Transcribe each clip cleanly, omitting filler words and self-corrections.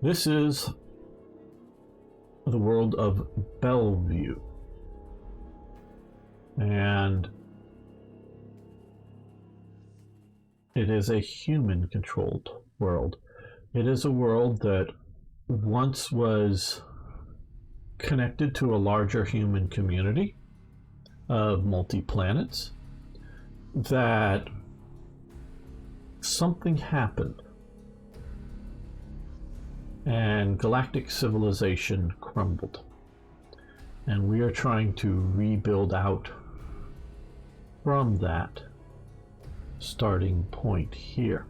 This is the world of Bellevue. And it is a human-controlled world. It is a world that once was connected to a larger human community of multi-planets, that something happened and galactic civilization crumbled, and we are trying to rebuild out from that starting point here.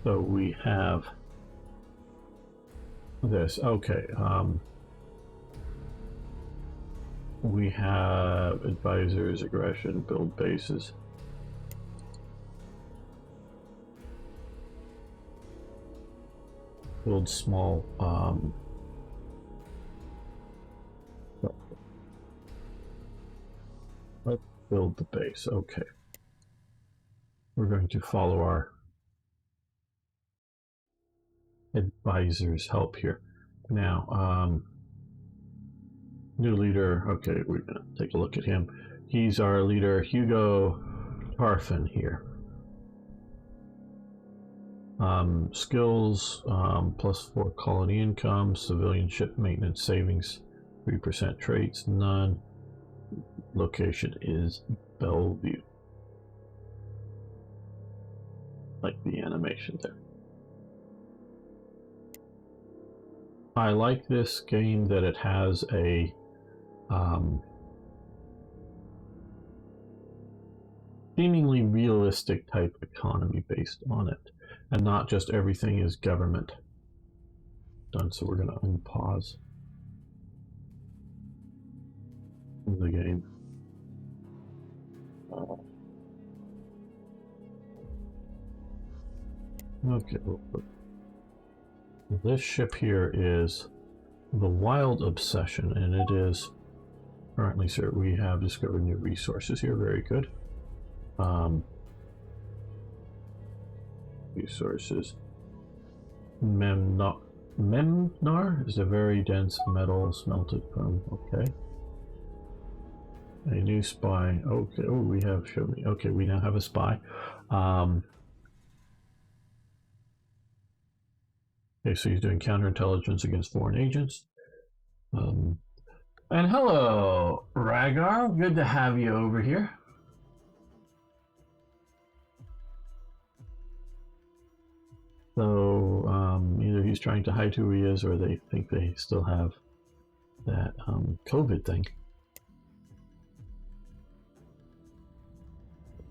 So we have this. Okay, we have advisors, aggression, build bases. Build small let's build the base. Okay, we're going to follow our advisor's help here. Now, new leader. Okay, we're gonna take a look at him. He's our leader, Hugo Tarfin here. Skills, +4 colony income, civilian ship maintenance savings, 3% traits, none. Location is Bellevue. Like the animation there. I like this game that it has a seemingly realistic type economy based on it, and not just everything is government done. So we're going to unpause the game. Okay, this ship here is the Wild Obsession, and it is currently, sir, we have discovered new resources here. Very good. Resources. Memnar is a very dense metal smelted from. Okay. A new spy. Okay. Oh, we have show me. Okay, we now have a spy. Okay, so he's doing counterintelligence against foreign agents. And hello, Ragar. Good to have you over here. So either he's trying to hide who he is, or they think they still have that COVID thing.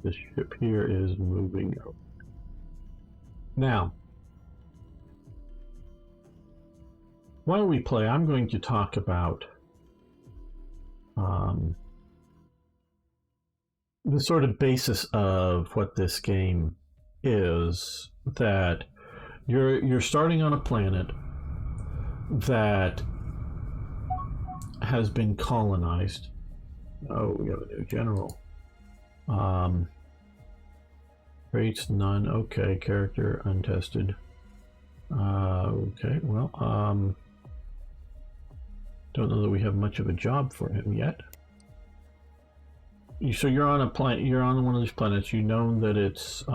This ship here is moving over. Now, while we play, I'm going to talk about the sort of basis of what this game is. That you're starting on a planet that has been colonized. Oh, we have a new general. Traits none. Okay, character untested. Okay, well, don't know that we have much of a job for him yet. So you're on a planet. You're on one of these planets. You know that it's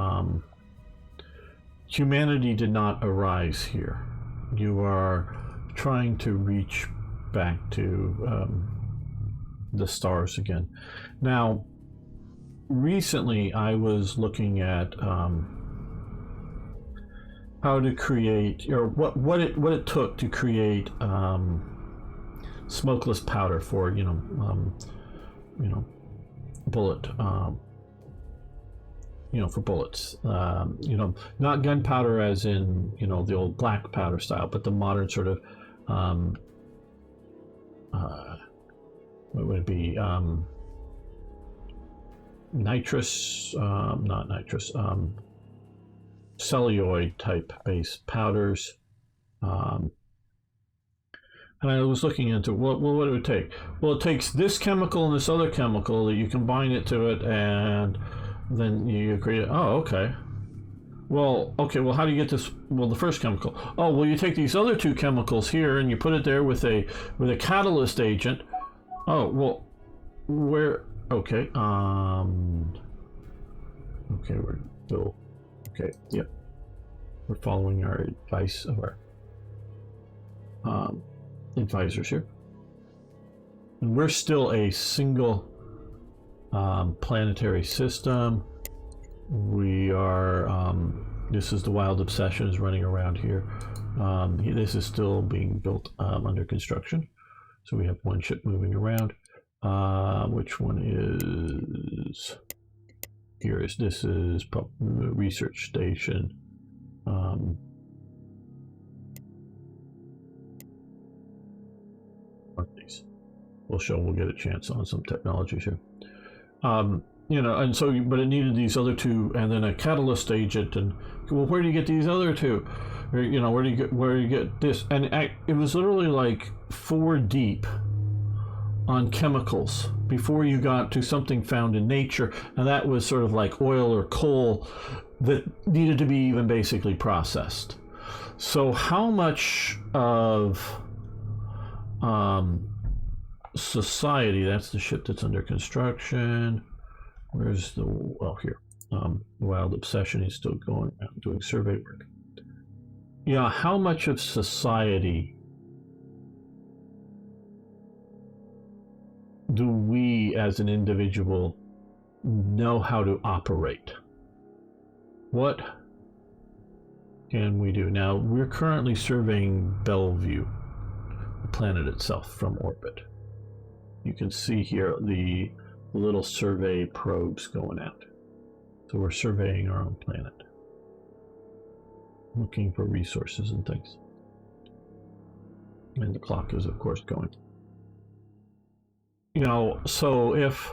humanity did not arise here. You are trying to reach back to the stars again. Now, recently I was looking at how to create, or what it took to create smokeless powder for bullet for bullets, not gunpowder as in the old black powder style, but the modern sort of what would it be, nitrous, not nitrous, celluloid type base powders. And I was looking into what it would take. Well, it takes this chemical and this other chemical that you combine it to it, and then you create. Oh, okay. Well, okay, well, how do you get this? Well, the first chemical. Oh, well, you take these other two chemicals here and you put it there with a catalyst agent. Oh, well, where? Okay, okay, we're still, okay, yep. We're following our advice of our advisors here. And we're still a single planetary system. We are, this is the Wild Obsessions running around here. This is still being built under construction. So we have one ship moving around. Which one is, this is research station. We'll get a chance on some technologies here. You know, and so, but it needed these other two, and then a catalyst agent, and well, where do you get these other two? Or, you know, where do you get this? And it was literally like 4 deep on chemicals before you got to something found in nature, and that was sort of like oil or coal that needed to be even basically processed. So how much of society, that's the ship that's under construction. Where's the, well, here, Wild Obsession is still going out doing survey work. Yeah, how much of society do we as an individual know how to operate? What can we do? Now, we're currently surveying Bellevue, the planet itself, from orbit. You can see here the little survey probes going out. So we're surveying our own planet, looking for resources and things. And the clock is, of course, going. You know, so if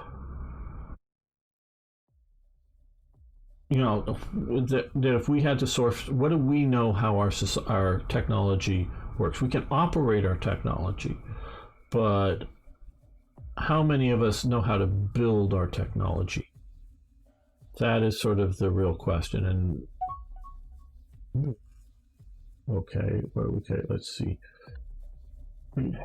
we had to source, what do we know how our technology works? We can operate our technology, but how many of us know how to build our technology? That is sort of the real question. And okay, let's see.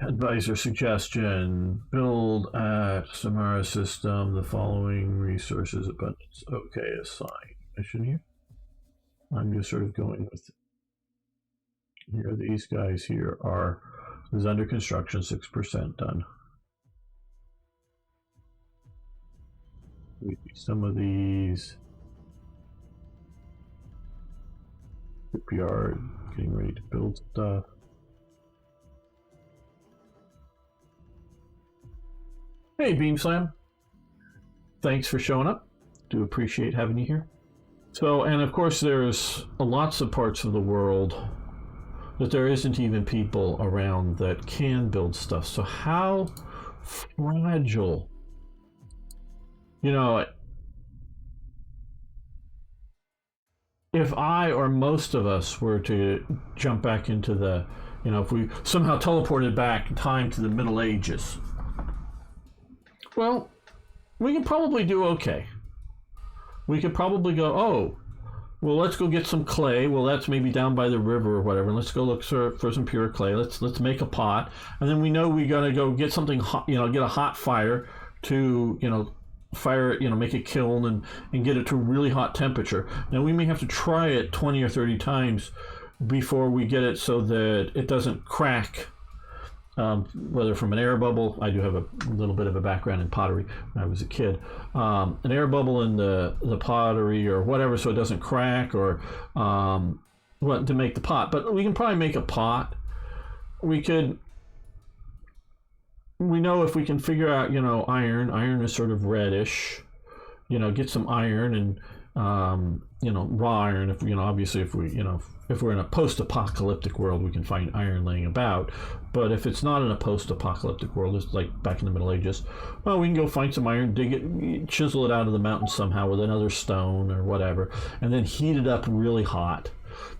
Advisor suggestion: build at Samara system the following resources abundance. Okay, assign mission here. I'm just sort of going with here. These guys here is under construction, 6% done. Some of these shipyard getting ready to build stuff. Hey, Beamslam. Thanks for showing up. Do appreciate having you here. So, and of course, there's lots of parts of the world that there isn't even people around that can build stuff. So how fragile, you know, if I or most of us were to jump back into the, you know, if we somehow teleported back in time to the Middle Ages, well, we could probably do okay. We could probably go, oh, well, let's go get some clay. Well, that's maybe down by the river or whatever. Let's go look for some pure clay. Let's make a pot, and then we know we gotta go get something hot. You know, get a hot fire to, you know, fire it. You know, make a kiln and get it to a really hot temperature. Now we may have to try it 20 or 30 times before we get it so that it doesn't crack. Whether from an air bubble, I do have a little bit of a background in pottery when I was a kid, an air bubble in the pottery or whatever, so it doesn't crack, or what to make the pot. But we can probably make a pot. We know if we can figure out, you know, iron is sort of reddish, you know, get some iron and you know, raw iron. If, you know, obviously if we, you know, if we're in a post-apocalyptic world, we can find iron laying about. But if it's not in a post-apocalyptic world, it's like back in the Middle Ages, well, we can go find some iron, dig it, chisel it out of the mountain somehow with another stone or whatever, and then heat it up really hot,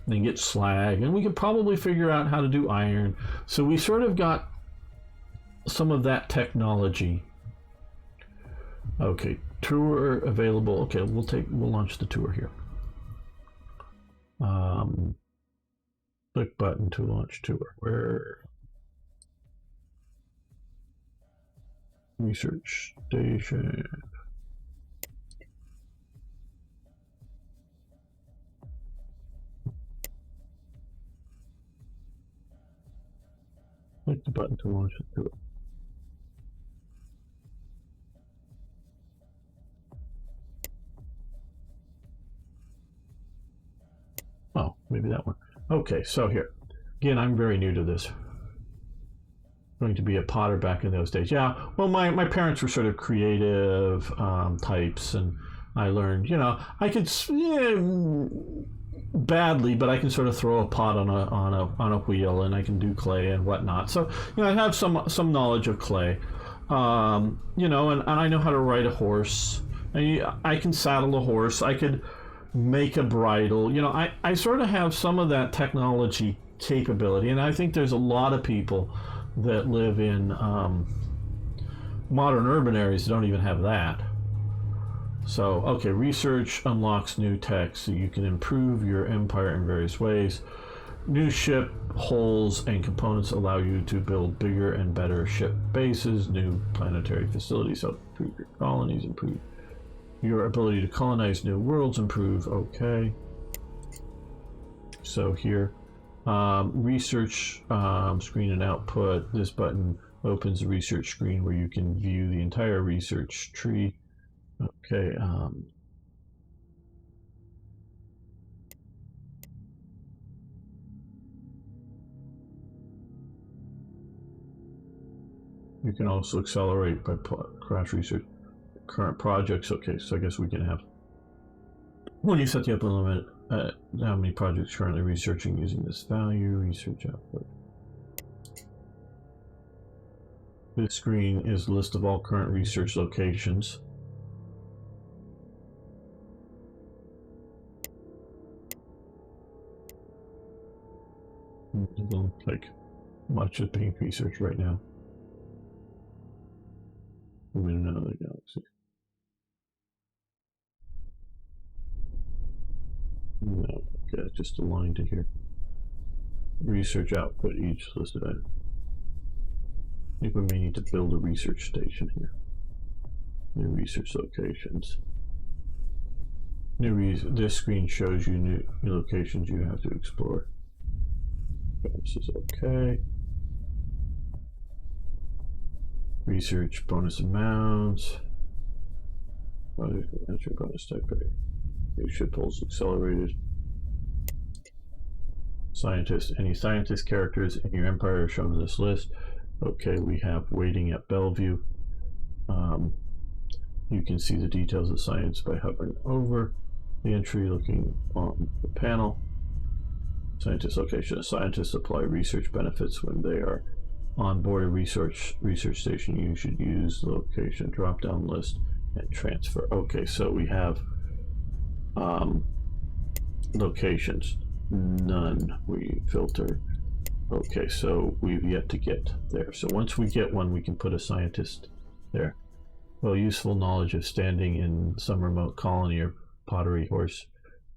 and then get slag, and we could probably figure out how to do iron. So we sort of got some of that technology. Okay, tour available. Okay, we'll launch the tour here. Click button to launch tour. Where? Research station. Click the button to launch the tour. Oh, maybe that one. Okay, so here. Again, I'm very new to this. Going to be a potter back in those days. Yeah, well, my parents were sort of creative types, and I learned, I could badly, but I can sort of throw a pot on a wheel, and I can do clay and whatnot. So I have some knowledge of clay, and I know how to ride a horse. I can saddle a horse. I could make a bridle. I sort of have some of that technology capability, and I think there's a lot of people that live in modern urban areas that don't even have that. So, okay, research unlocks new tech, so you can improve your empire in various ways. New ship hulls and components allow you to build bigger and better ship bases. New planetary facilities help improve your colonies, improve your ability to colonize new worlds, improve. Okay. So here, research screen and output. This button opens the research screen where you can view the entire research tree. Okay. You can also accelerate by crash research current projects. Okay, so I guess we can have, when you set the upper limit, how many projects currently researching using this value, research output. This screen is a list of all current research locations. It doesn't look like much is being researched right now. Moving to another galaxy. No, okay, just a line to here. Research output each listed item. I think we may need to build a research station here. New research locations. This screen shows you new locations you have to explore. This is okay. Research bonus amounts. Entry bonus type A. New ship pulls accelerated. Scientist. Any scientist characters in your empire are shown in this list. Okay, we have waiting at Bellevue. You can see the details of science by hovering over the entry, looking on the panel. Scientist location. Scientists apply research benefits when they are on board a research station. You should use the location drop-down list and transfer. Okay, so we have locations. None. We filter. Okay, so we've yet to get there. So once we get one, we can put a scientist there. Well, useful knowledge of standing in some remote colony or pottery horse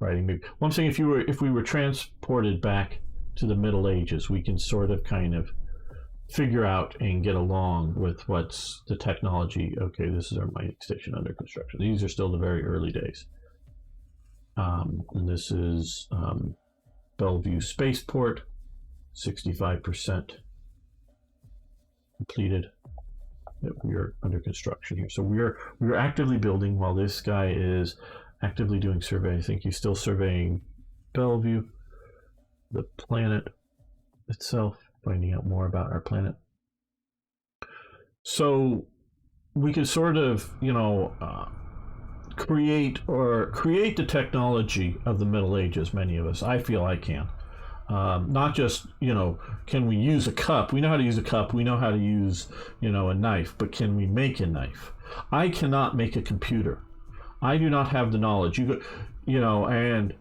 riding. Well, I'm saying if we were transported back to the Middle Ages, we can sort of kind of figure out and get along with what's the technology. Okay, this is our mining station under construction. These are still the very early days. And this is Bellevue Spaceport, 65% completed. We are under construction here. So we're actively building while this guy is actively doing survey. I think he's still surveying Bellevue, the planet itself, finding out more about our planet. So we could sort of, create the technology of the Middle Ages. Many of us, I feel I can. Not just, can we use a cup? We know how to use a cup. We know how to use, a knife, but can we make a knife? I cannot make a computer. I do not have the knowledge. And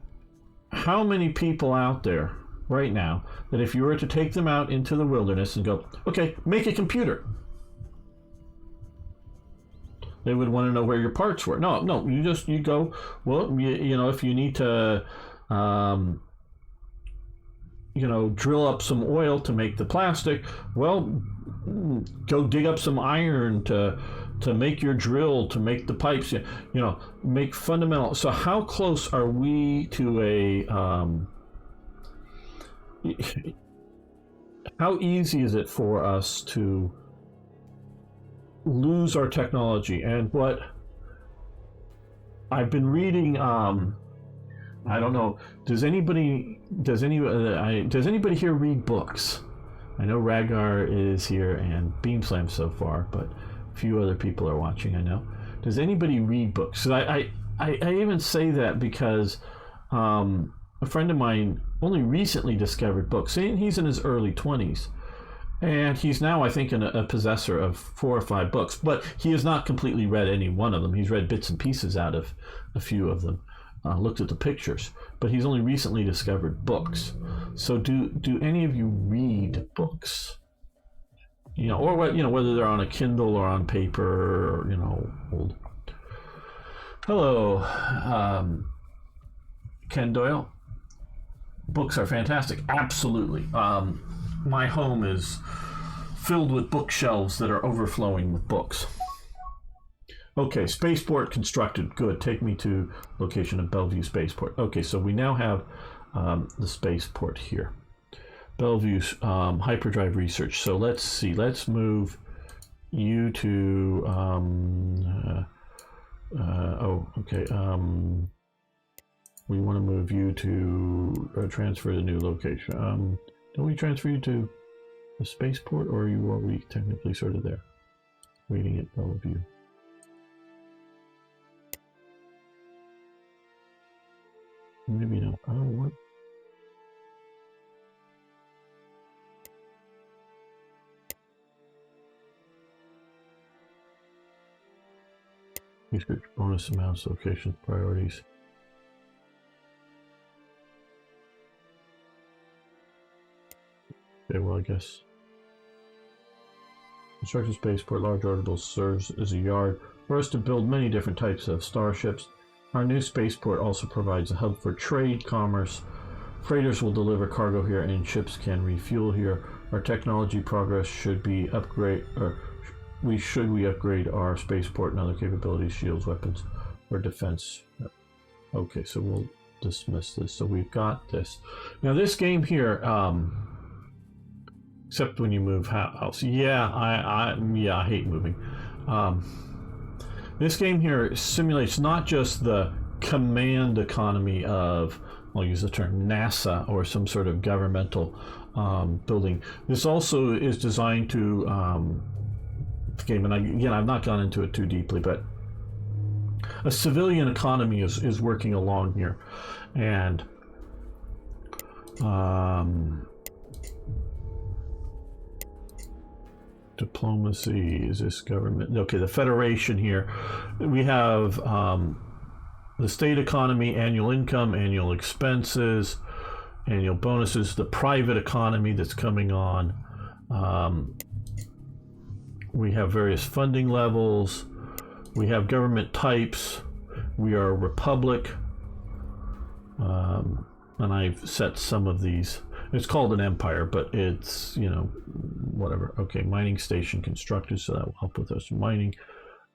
how many people out there right now that if you were to take them out into the wilderness and go, okay, make a computer, they would want to know where your parts were. No, you go, well, if you need to, drill up some oil to make the plastic. Well, go dig up some iron to make your drill, to make the pipes. Make fundamental. So how close are we to a? How easy is it for us to lose our technology? And what I've been reading, I don't know. Does anybody here read books? I know Rhaegar is here and Beamslam so far, but a few other people are watching, I know. Does anybody read books? I even say that because a friend of mine only recently discovered books. He's in his early 20s. And he's now, I think, a possessor of 4 or 5 books. But he has not completely read any one of them. He's read bits and pieces out of a few of them. Looked at the pictures, but he's only recently discovered books. So do any of you read books? Or whether they're on a Kindle or on paper, or old. Hello, Ken Doyle. Books are fantastic. Absolutely. My home is filled with bookshelves that are overflowing with books. Okay, spaceport constructed. Good. Take me to location of Bellevue Spaceport. Okay, so we now have the spaceport here. Bellevue hyperdrive research. So let's see. Let's move you to. We want to move you to transfer to new location. Don't we transfer you to the spaceport, or are we technically sort of there, waiting at Bellevue? Maybe not. Oh, what? Research bonus amounts, locations, priorities. Okay, well, I guess. Construction spaceport, large orbital serves as a yard for us to build many different types of starships. Our new spaceport also provides a hub for trade, commerce. Freighters will deliver cargo here, and ships can refuel here. Our technology progress should we upgrade our spaceport and other capabilities, shields, weapons, or defense. Okay, so we'll dismiss this. So we've got this. Now this game here, except when you move house. Yeah, I hate moving. This game here simulates not just the command economy of, I'll use the term NASA, or some sort of governmental building. This also is designed to, game, and I've not gone into it too deeply, but a civilian economy is working along here. And diplomacy, is this government? Okay, the Federation here. We have the state economy, annual income, annual expenses, annual bonuses, the private economy that's coming on. We have various funding levels. We have government types. We are a republic. And I've set some of these. It's called an empire, but it's, whatever. Okay, mining station constructed, so that will help with us mining.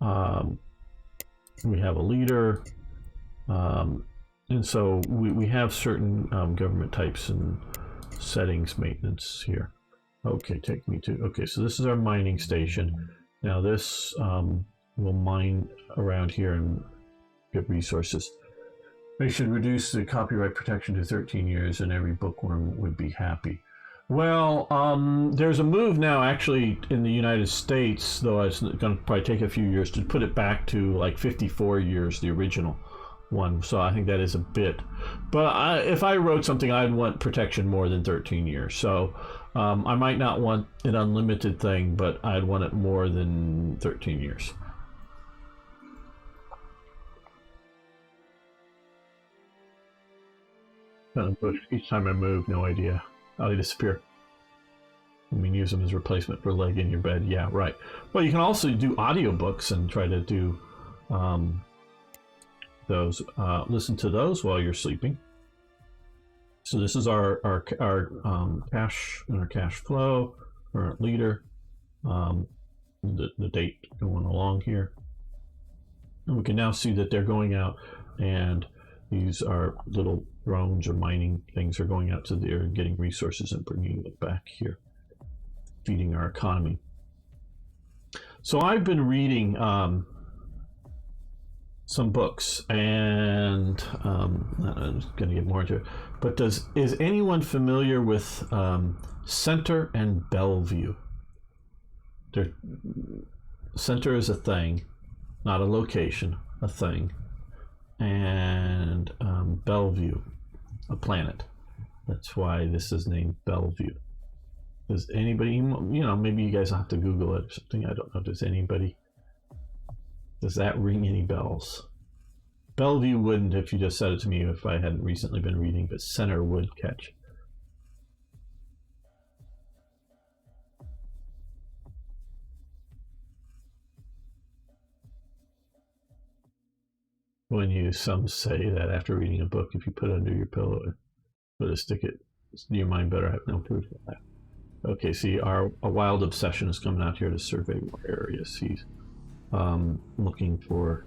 We have a leader. And so we have certain government types and settings, maintenance here. Okay, take me to, okay, so this is our mining station. Now this will mine around here and get resources. They should reduce the copyright protection to 13 years and every bookworm would be happy. Well, there's a move now actually in the United States, though it's going to probably take a few years, to put it back to like 54 years, the original one. So I think that is a bit. But if I wrote something, I'd want protection more than 13 years. So I might not want an unlimited thing, but I'd want it more than 13 years. Each time I move, no idea. How they disappear. I mean, use them as replacement for a leg in your bed. Yeah, right. Well, you can also do audiobooks and try to do those. Listen to those while you're sleeping. So this is our cash and our cash flow, current leader, the date going along here. And we can now see that they're going out, and these are little drones or mining things are going out to there and getting resources and bringing it back here, feeding our economy. So I've been reading some books, and I'm going to get more into it. But is anyone familiar with Center and Bellevue? Center is a thing, not a location, a thing, and Bellevue, a planet. That's why this is named Bellevue. Does anybody, maybe you guys have to Google it or something. I don't know. Does that ring any bells? Bellevue wouldn't if you just said it to me if I hadn't recently been reading, but Center would catch. When some say that after reading a book, if you put it under your pillow and put a stick it, your mind better have no proof of that. Okay, see, a wild obsession is coming out here to survey more areas. He's looking for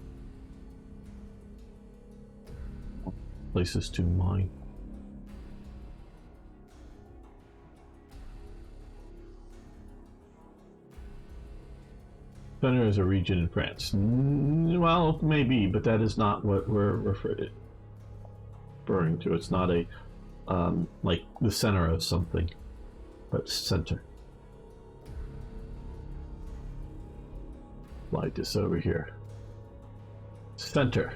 places to mine. Center is a region in France. Well, maybe, but that is not what we're referring to. It's not a like the center of something, but center. Slide this over here. Center.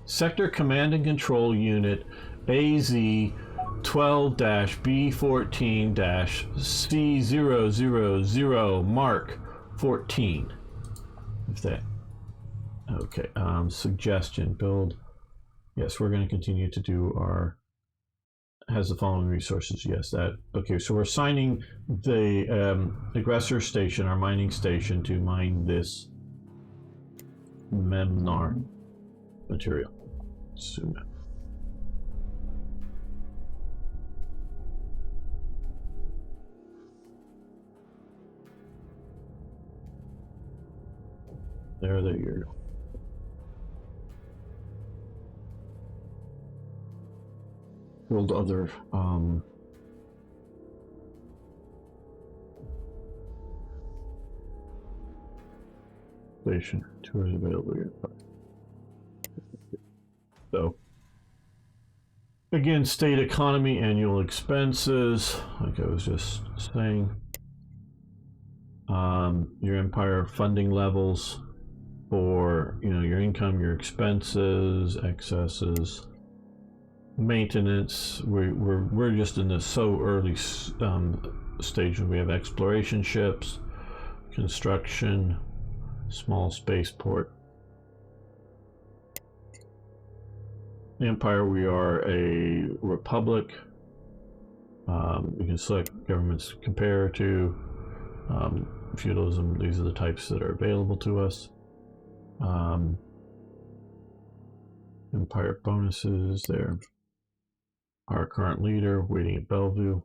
Sector Command and Control Unit AZ 12-B14-C000 Mark 14. If that. Okay. Suggestion. Build. Yes, we're going to continue to do our. Has the following resources. Yes, that. Okay, so we're assigning the aggressor station, our mining station, to mine this Memnar material. Zoom in. There you go. Build other station tours available here. So again, state economy, annual expenses, like I was just saying. Your empire funding levels for your income, your expenses, excesses, maintenance. We're just in the so early stage where we have exploration ships, construction, small spaceport. Empire, we are a republic. We can select governments to compare to. Feudalism, these are the types that are available to us. Empire bonuses, there. Our current leader, waiting at Bellevue.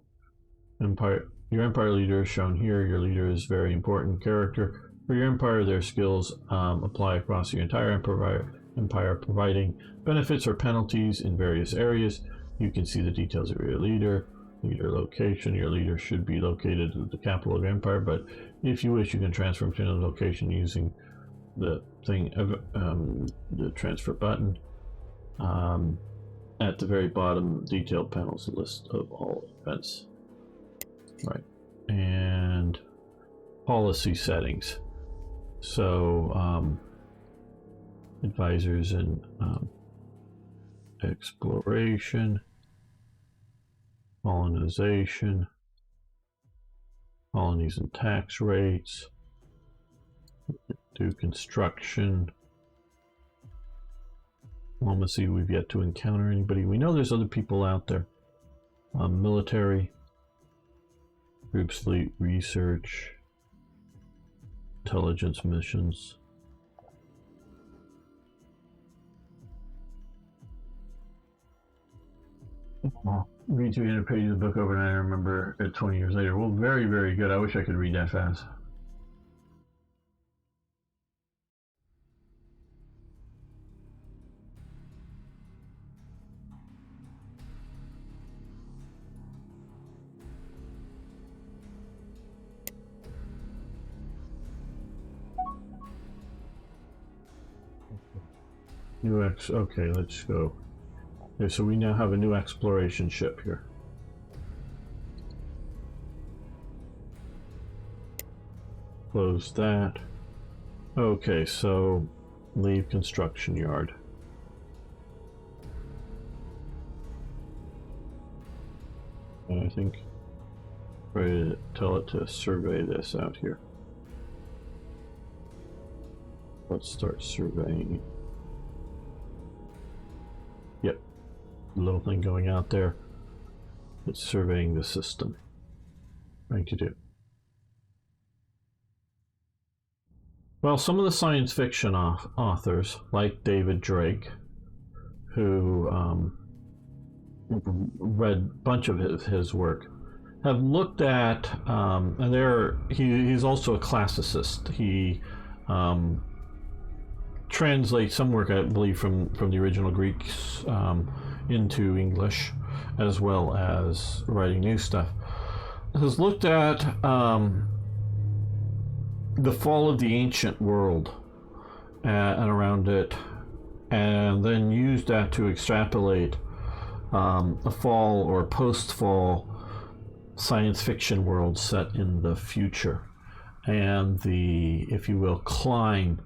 Your empire leader is shown here. Your leader is very important character. For your empire, their skills apply across your entire empire, providing benefits or penalties in various areas. You can see the details of your leader location. Your leader should be located at the capital of your empire, but if you wish, you can transfer him to another location using the thing, the transfer button. At the very bottom, detailed panels, a list of all events. Right, and policy settings. So advisors and exploration, colonization, colonies and tax rates, do construction, diplomacy. We've yet to encounter anybody. We know there's other people out there. Military, groups, fleet, research, intelligence missions. Read 300 pages of the book overnight and remember it 20 years later. Well, very, very good. I wish I could read that fast. Okay, let's go. Okay, so we now have a new exploration ship here. Close that. Okay, so leave construction yard. And I think tell it to survey this out here. Let's start surveying. Yep, little thing going out there. It's surveying the system. Trying to do. Well, some of the science fiction authors, like David Drake, who read a bunch of his work, have looked at, and he's also a classicist. He translates some work, I believe, from the original Greeks into English, as well as writing new stuff. Has looked at the fall of the ancient world and around it, and then used that to extrapolate a fall or post-fall science fiction world set in the future, and the, if you will, climb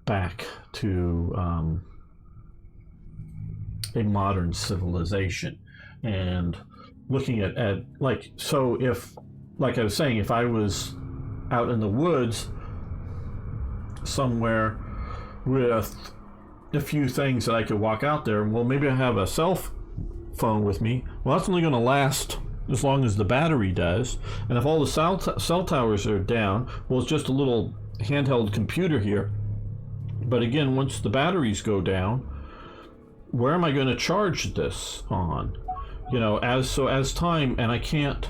back to a modern civilization. And looking at like, so if, like I was saying, if I was out in the woods somewhere with a few things that I could walk out there, well, maybe I have a cell phone with me. Well, that's only going to last as long as the battery does. And if all the cell towers are down, well, it's just a little handheld computer here. But again, once the batteries go down, where am I going to charge this on? You know, as time, and I can't,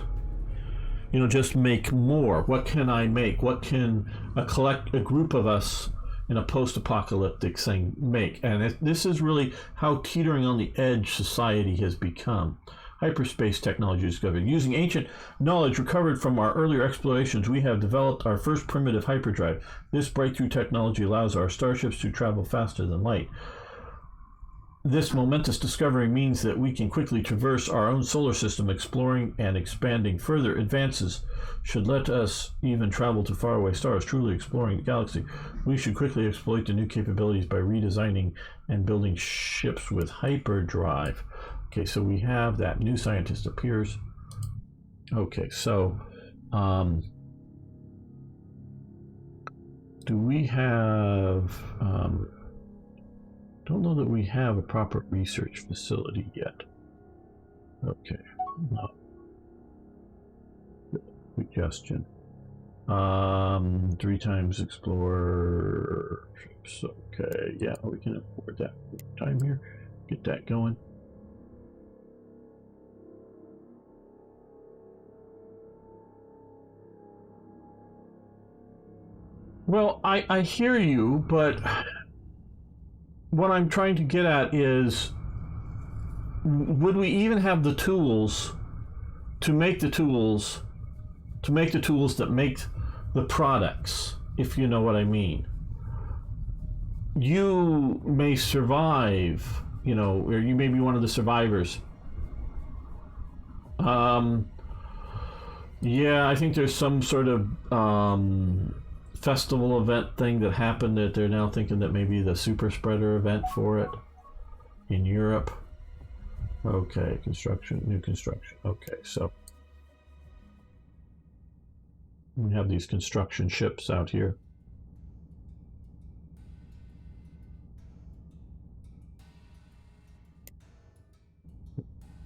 you know, just make more. What can I make? What can a group of us in a post-apocalyptic thing make? And this is really how teetering on the edge society has become. Hyperspace technology discovered. Using ancient knowledge recovered from our earlier explorations, we have developed our first primitive hyperdrive. This breakthrough technology allows our starships to travel faster than light. This momentous discovery means that we can quickly traverse our own solar system, exploring and expanding. Further advances should let us even travel to faraway stars, truly exploring the galaxy. We should quickly exploit the new capabilities by redesigning and building ships with hyperdrive. Okay, so we have that new scientist appears. Okay, so do we have don't know that we have a proper research facility yet. Okay, no. Suggestion. 3 times explorer ships. Okay, yeah, we can afford that time here. Get that going. Well, I hear you, but what I'm trying to get at is, would we even have the tools to make the tools that make the products, if you know what I mean? You may survive, you know, or you may be one of the survivors. Yeah, I think there's some sort of festival event thing that happened that they're now thinking that maybe the super spreader event for it in Europe. Okay, new construction. Okay, so we have these construction ships out here.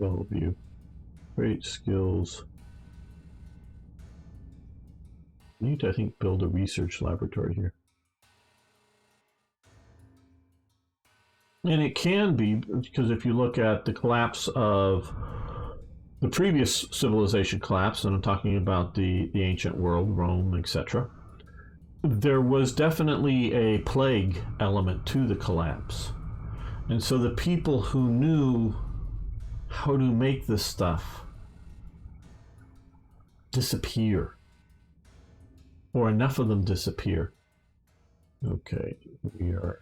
Overview. Great skills. Need to, I think, build a research laboratory here. And it can be, because if you look at the collapse of the previous civilization collapse, and I'm talking about the ancient world, Rome, etc., there was definitely a plague element to the collapse. And so the people who knew how to make this stuff disappear, or enough of them disappear. Okay, we are.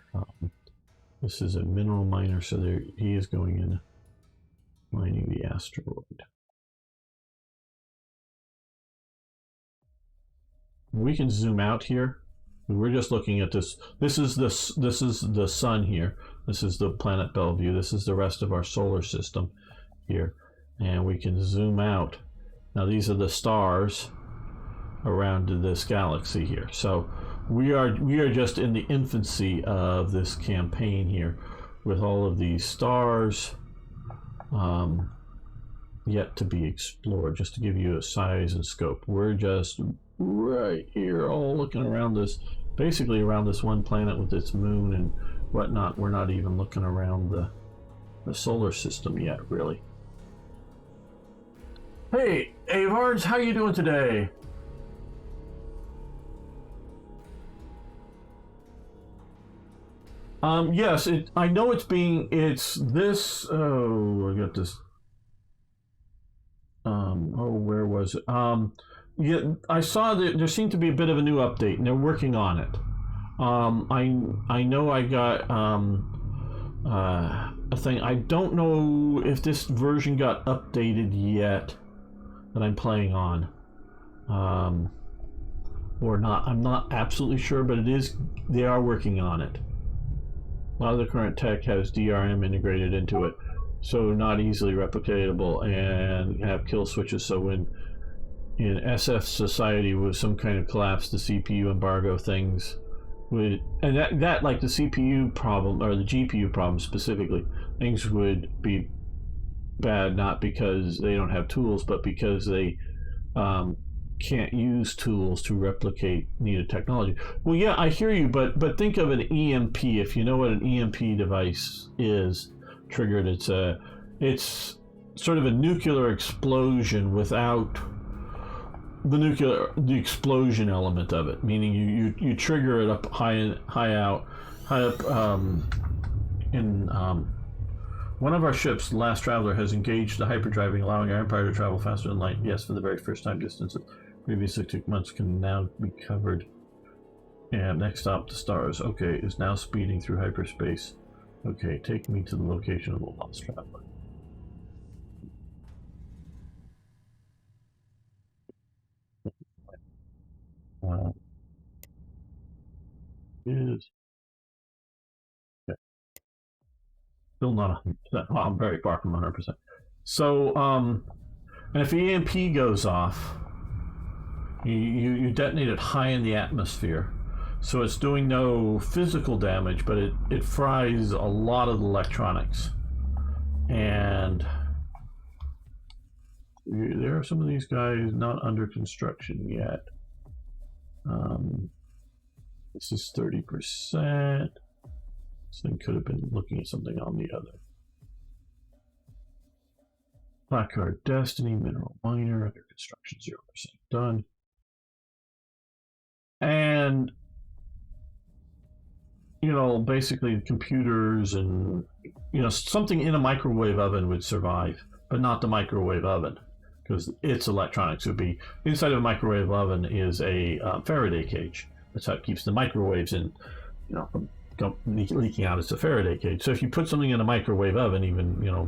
This is a mineral miner, so there he is going in mining the asteroid. We can zoom out here. We're just looking at this. This is the sun here. This is the planet Bellevue. This is the rest of our solar system here, and we can zoom out. Now these are the stars around this galaxy here. So we are just in the infancy of this campaign here, with all of these stars yet to be explored. Just to give you a size and scope, we're just right here, all looking around this, basically around this one planet with its moon and whatnot. We're not even looking around the solar system yet, really. Hey, Avards, how you doing today? Yes, I know it's this. Oh, I got this. Where was it? Yeah, I saw that there seemed to be a bit of a new update, and they're working on it. I know I got a thing. I don't know if this version got updated yet that I'm playing on, or not. I'm not absolutely sure, but it is. They are working on it. A lot of the current tech has DRM integrated into it, so not easily replicatable, and have kill switches. So when in SF society with some kind of collapse, the CPU embargo things would, and that like the CPU problem or the GPU problem specifically, things would be bad, not because they don't have tools, but because they can't use tools to replicate needed technology. Well, yeah, I hear you, but think of an EMP. If you know what an EMP device is, triggered, it's sort of a nuclear explosion without the explosion element of it. Meaning you trigger it up high up in one of our ships, the Last Traveler, has engaged the hyperdriving, allowing our Empire to travel faster than light. Yes, for the very first time, distances previously took months can now be covered. And next stop, the stars. Okay, is now speeding through hyperspace. Okay, take me to the location of the Lost Traveler. Is okay. Still not 100%. Well, I'm very far from 100%. So, and if the EMP goes off, you detonate it high in the atmosphere. So it's doing no physical damage, but it fries a lot of the electronics. And there are some of these guys not under construction yet. This is 30%. This thing could have been looking at something on the other. Blackguard Destiny, Mineral Miner, under construction 0% done. And, you know, basically computers and, you know, something in a microwave oven would survive, but not the microwave oven, because its electronics would be, inside of a microwave oven is a Faraday cage. That's how it keeps the microwaves in, you know, from leaking out. It's a Faraday cage. So if you put something in a microwave oven, even, you know,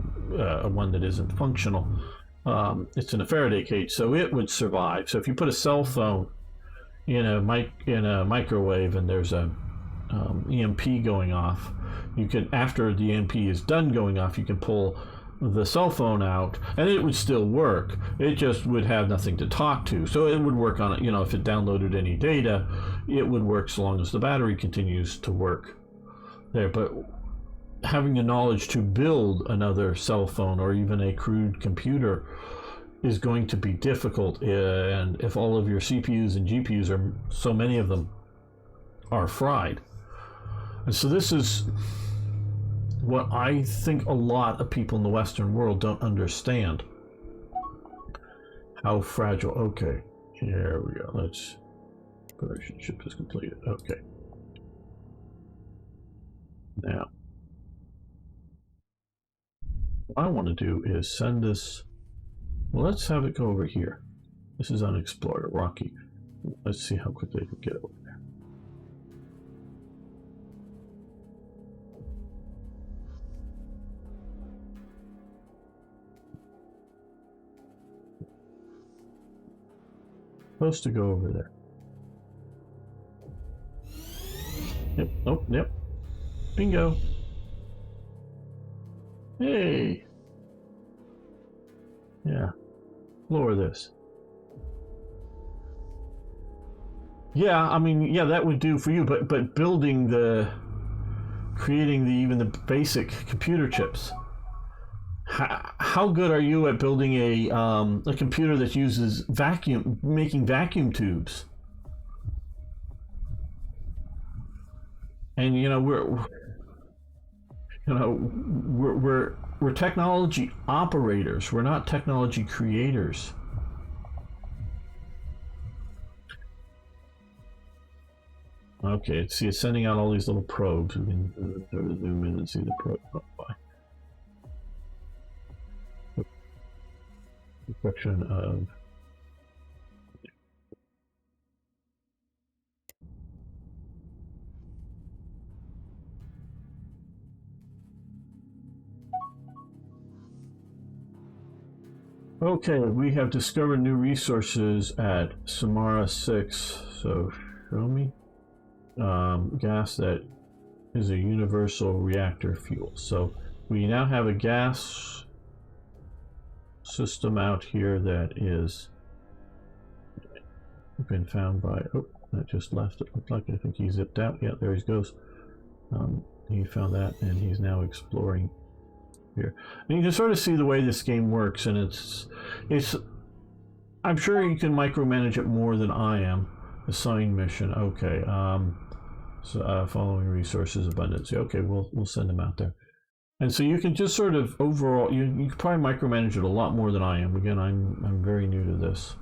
one that isn't functional, it's in a Faraday cage, so it would survive. So if you put a cell phone in a microwave and there's a EMP going off, you can, after the EMP is done going off, you can pull the cell phone out and it would still work. It just would have nothing to talk to. So it would work on it, you know, if it downloaded any data, it would work so long as the battery continues to work there. But having the knowledge to build another cell phone or even a crude computer is going to be difficult, and if all of your CPUs and GPUs are, so many of them are fried. And so this is what I think a lot of people in the Western world don't understand. How fragile. Okay, here we go. Let's. Relationship is completed. Okay. Now, what I want to do is send this. Well, let's have it go over here. This is unexplored, rocky. Let's see how quickly I can get over there. Supposed to go over there. Yep. Oh, yep. Bingo. Hey. Yeah. Lower this. Yeah, I mean, yeah, that would do for you, but creating even the basic computer chips. How good are you at building a computer that uses making vacuum tubes? And we're technology operators. We're not technology creators. Okay, see, it's sending out all these little probes. We can zoom in and see the probe. Oh, Perfection of. Okay, we have discovered new resources at Samara 6. So, show me. Gas that is a universal reactor fuel. So, we now have a gas system out here that is been found by. Oh, that just left. It looked like I think he zipped out. Yeah, there he goes. He found that, and he's now exploring here. And you can sort of see the way this game works, and it's. I'm sure you can micromanage it more than I am. Assign mission. Okay. So following resources abundance. Okay, we'll send them out there. And so you can just sort of overall, you can probably micromanage it a lot more than I am. Again, I'm very new to this,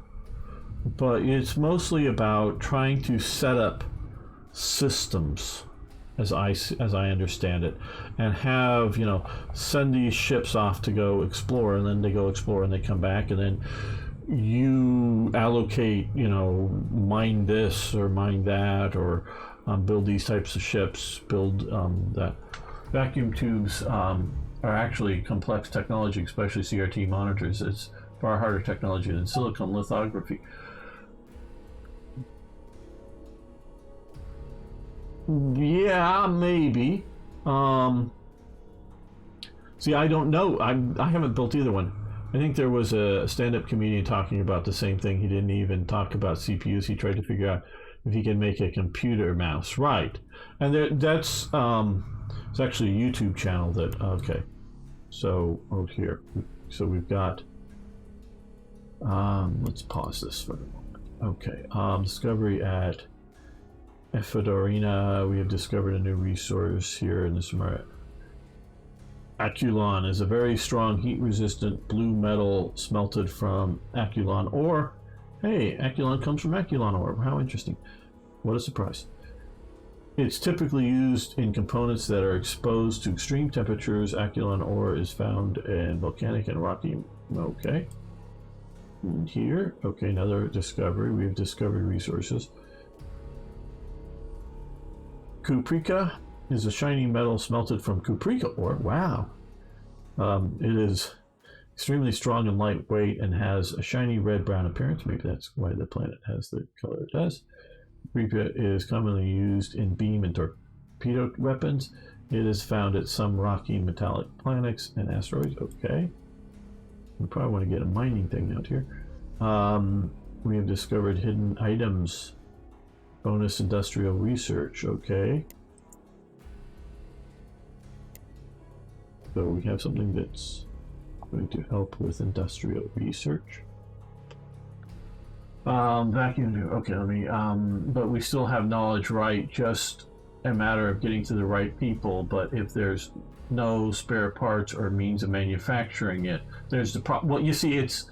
but it's mostly about trying to set up systems, as I understand it, and have send these ships off to go explore, and then they go explore and they come back, and then you allocate, mine this or mine that, or build these types of ships, build that. Vacuum tubes are actually complex technology, especially CRT monitors. It's far harder technology than silicon lithography. Yeah, maybe. See, I don't know. I haven't built either one. I think there was a stand-up comedian talking about the same thing. He didn't even talk about CPUs. He tried to figure out if he can make a computer mouse. Right. And that's... it's actually a YouTube channel that, okay. So, here. So we've got, let's pause this for a moment. Okay, discovery at Fedorina. We have discovered a new resource here in this area. Aculon is a very strong heat-resistant blue metal smelted from Aculon ore. Hey, Aculon comes from Aculon ore. How interesting. What a surprise. It's typically used in components that are exposed to extreme temperatures. Aculon ore is found in volcanic and rocky. Okay. And here, okay, another discovery. We've discovered resources. Cuprica is a shiny metal smelted from cuprica ore. Wow. It is extremely strong and lightweight and has a shiny red-brown appearance. Maybe that's why the planet has the color it does. Cuprica is commonly used in beam and torpedo weapons. It is found at some rocky metallic planets and asteroids. Okay. We probably want to get a mining thing out here. We have discovered hidden items. Bonus industrial research. Okay. So we have something that's going to help with industrial research. Vacuum. Okay, let me. But we still have knowledge, right? Just a matter of getting to the right people, but if there's no spare parts or means of manufacturing it, there's the problem. Well, you see, it's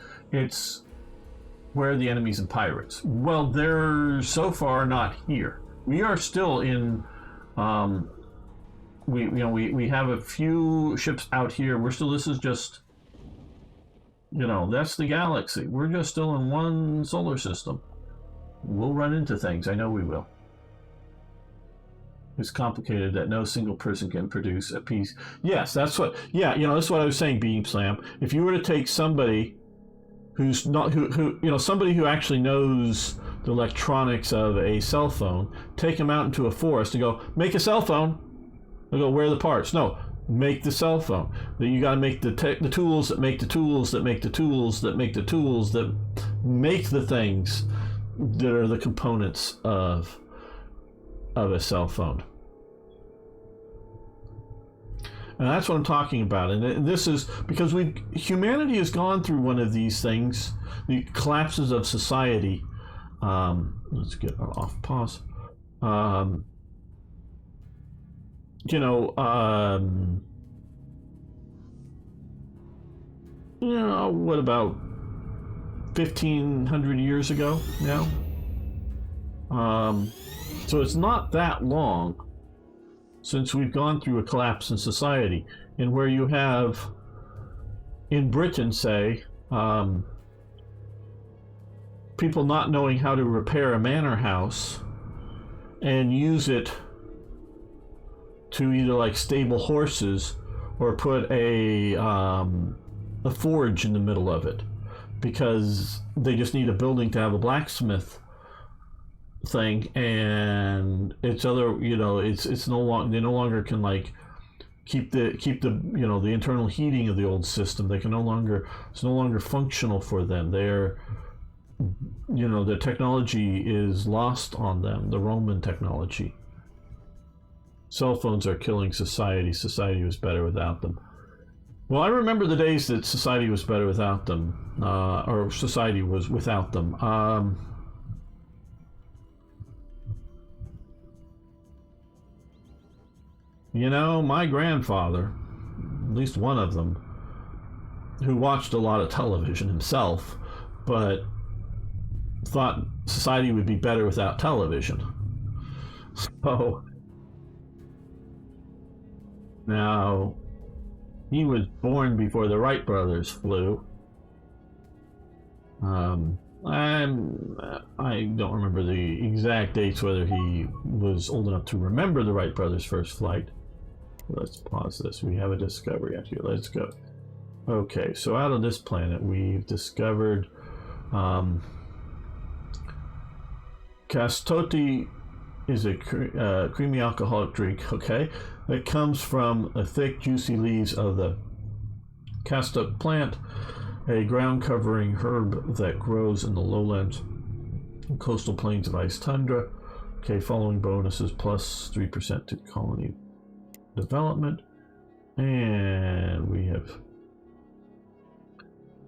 where are the enemies and pirates? Well, they're so far not here. We are still in. We have a few ships out here. We're still. This is just. That's the galaxy. We're just still in one solar system. We'll run into things. I know we will. It's complicated that no single person can produce a piece. Yes, that's what. Yeah, that's what I was saying, Beam Slam. If you were to take somebody who's not somebody who actually knows the electronics of a cell phone, take them out into a forest and go make a cell phone. They go, where are the parts? No, make the cell phone. That you got to make the tools that make the tools that make the tools that make the tools that make the things that are the components of a cell phone. And that's what I'm talking about. And this is because humanity has gone through one of these things, the collapses of society. Let's get off pause. What about 1,500 years ago now? So it's not that long since we've gone through a collapse in society, and where you have, in Britain, say, people not knowing how to repair a manor house and use it to either like stable horses or put a forge in the middle of it, because they just need a building to have a blacksmith thing, and it's no longer, they no longer can like keep the the internal heating of the old system. It's no longer functional for them. The technology is lost on them, the Roman technology. Cell phones are killing society. Society was better without them. Well, I remember the days that society was better without them, or society was without them. My grandfather, at least one of them, who watched a lot of television himself, but thought society would be better without television. So, now, he was born before the Wright brothers flew. I don't remember the exact dates, whether he was old enough to remember the Wright brothers' first flight. Let's pause this. We have a discovery out here. Let's go. Okay, so out of this planet, we've discovered Castoti is a creamy alcoholic drink, okay, that comes from the thick, juicy leaves of the castor plant, a ground-covering herb that grows in the lowlands and coastal plains of ice tundra. Okay, following bonuses, plus 3% to colony development. And we have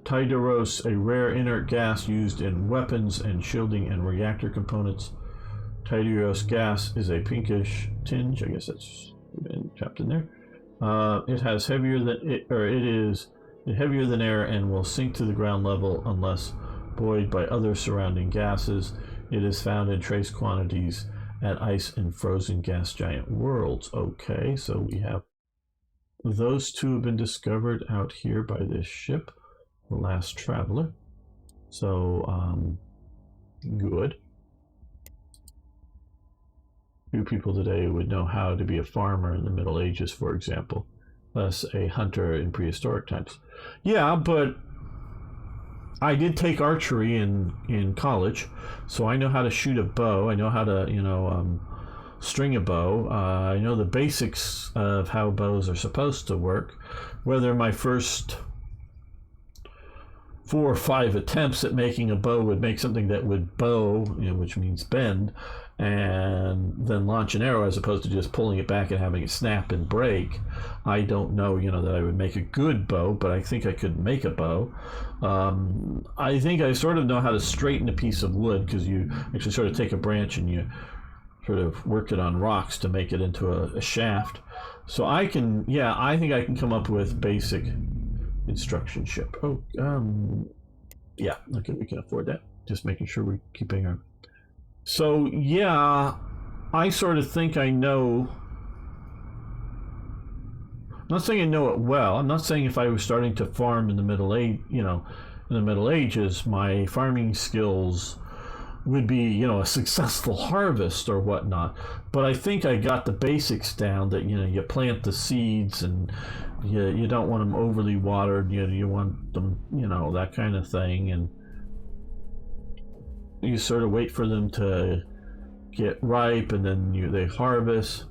Tyderos, a rare inert gas used in weapons and shielding and reactor components. Tyderos gas is a pinkish tinge. I guess that's been trapped in there. It is heavier than air and will sink to the ground level unless buoyed by other surrounding gases. It is found in trace quantities at ice and frozen gas giant worlds. Okay, so we have those two have been discovered out here by this ship, the Last Traveler. So, good. Few people today would know how to be a farmer in the Middle Ages, for example, less a hunter in prehistoric times. Yeah, but I did take archery in college, so I know how to shoot a bow. I know how to, string a bow. I know the basics of how bows are supposed to work. Whether my first 4 or 5 attempts at making a bow would make something that would bow, which means bend, and then launch an arrow as opposed to just pulling it back and having it snap and break. I don't know, that I would make a good bow, but I think I could make a bow. I think I sort of know how to straighten a piece of wood, because you actually sort of take a branch and you sort of work it on rocks to make it into a shaft. So I can, yeah, I think I can come up with basic instruction ship. Oh, yeah, okay, we can afford that. Just making sure we're keeping our. So yeah, I sort of think I know. I'm not saying I know it well. I'm not saying if I was starting to farm in the Middle Age, in the Middle Ages, my farming skills would be, a successful harvest or whatnot. But I think I got the basics down that, you plant the seeds and you don't want them overly watered. You want them, that kind of thing. And you sort of wait for them to get ripe and then they harvest.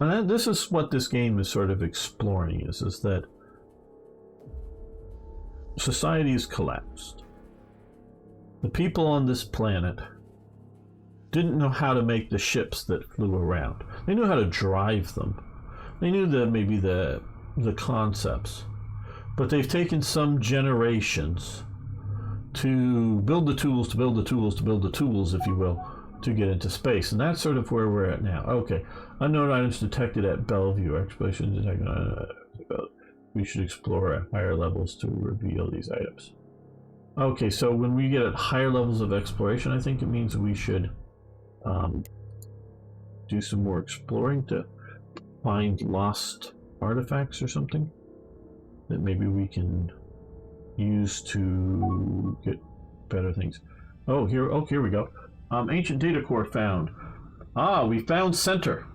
And this is what this game is sort of exploring is that society has collapsed. The people on this planet didn't know how to make the ships that flew around. They knew how to drive them. They knew maybe the concepts. But they've taken some generations to build the tools, if you will, to get into space. And that's sort of where we're at now. Okay. Unknown items detected at Bellevue. Exploration detected. We should explore at higher levels to reveal these items. Okay, so when we get at higher levels of exploration, I think it means we should do some more exploring to find lost artifacts or something that maybe we can use to get better things. Oh, here we go. Ancient data core found. We found center,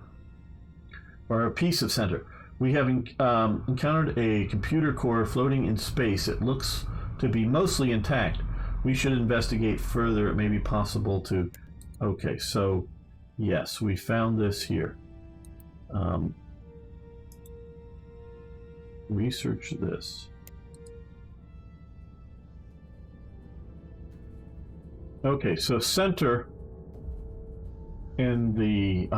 or a piece of center. We have encountered a computer core floating in space. It looks to be mostly intact. We should investigate further. It may be possible to. Okay, so yes, we found this here. Research this. Okay, so center in the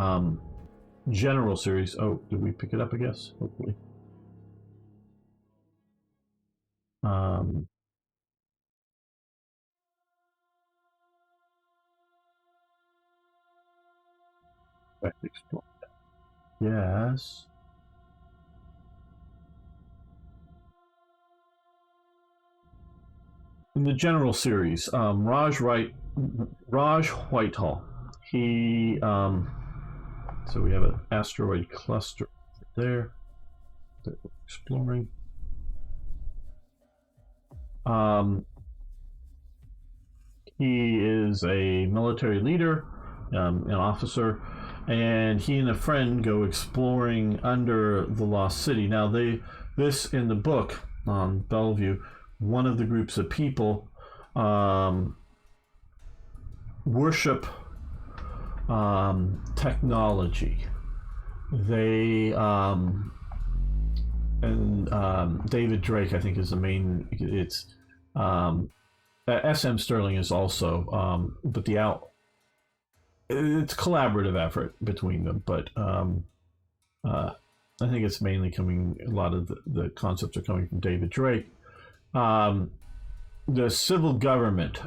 general series. Oh, did we pick it up? I guess hopefully. Yes. In the general series, Raj Whitehall. He so we have an asteroid cluster there that we're exploring. He is a military leader, an officer, and he and a friend go exploring under the lost city. Now, this in the book on Bellevue, one of the groups of people worship technology. They David Drake, I think, is the main. It's SM Sterling is also, but it's a collaborative effort between them. But I think it's mainly coming. A lot of the concepts are coming from David Drake. The civil government.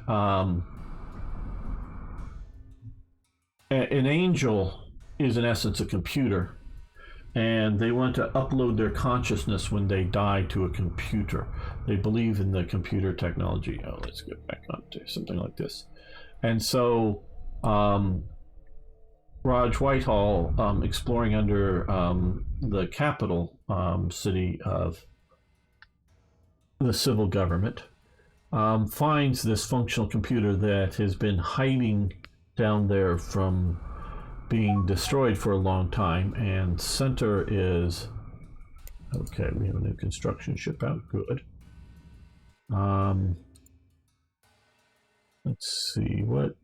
An angel is in essence a computer, and they want to upload their consciousness when they die to a computer. They believe in the computer technology. Oh, let's get back on to something like this. And so Raj Whitehall, exploring under the capital city of the civil government, finds this functional computer that has been hiding down there from being destroyed for a long time. And center is okay. We have a new construction ship out. Good. Let's see what.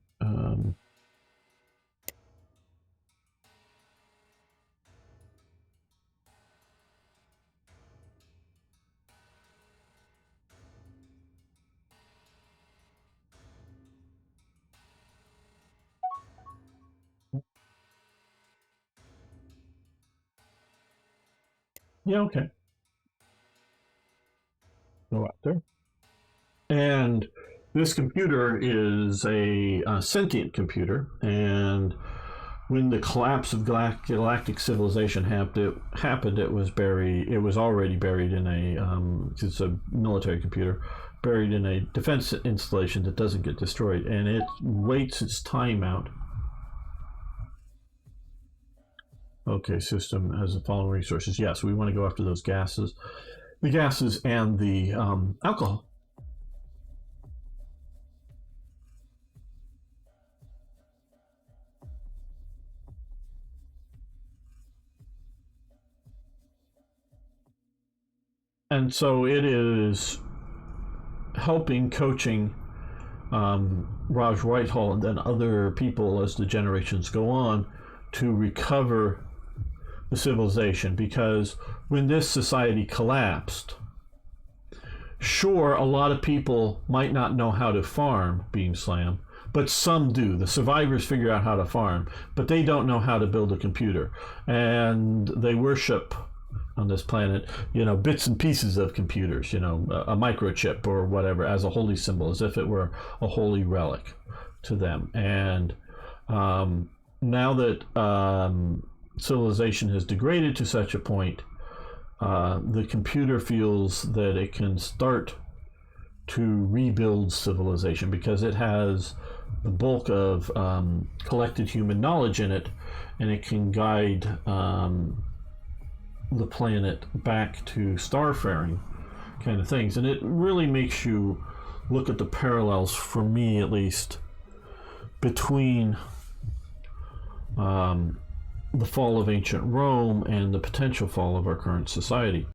Yeah, okay. Go out there. And this computer is a sentient computer, and when the collapse of galactic civilization happened, it was buried. It was already buried in a. It's a military computer, buried in a defense installation that doesn't get destroyed, and it waits its time out. Okay, system has the following resources. Yes, we want to go after those gases, the gases and the alcohol. And so it is helping, coaching Raj Whitehall and then other people as the generations go on to recover the civilization. Because when this society collapsed, sure, a lot of people might not know how to farm, Beam Slam, but some do. The survivors figure out how to farm, but they don't know how to build a computer. And they worship on this planet, bits and pieces of computers, a microchip or whatever as a holy symbol, as if it were a holy relic to them. And now that civilization has degraded to such a point, the computer feels that it can start to rebuild civilization because it has the bulk of collected human knowledge in it, and it can guide the planet back to starfaring kind of things. And it really makes you look at the parallels, for me at least, between the fall of ancient Rome and the potential fall of our current society.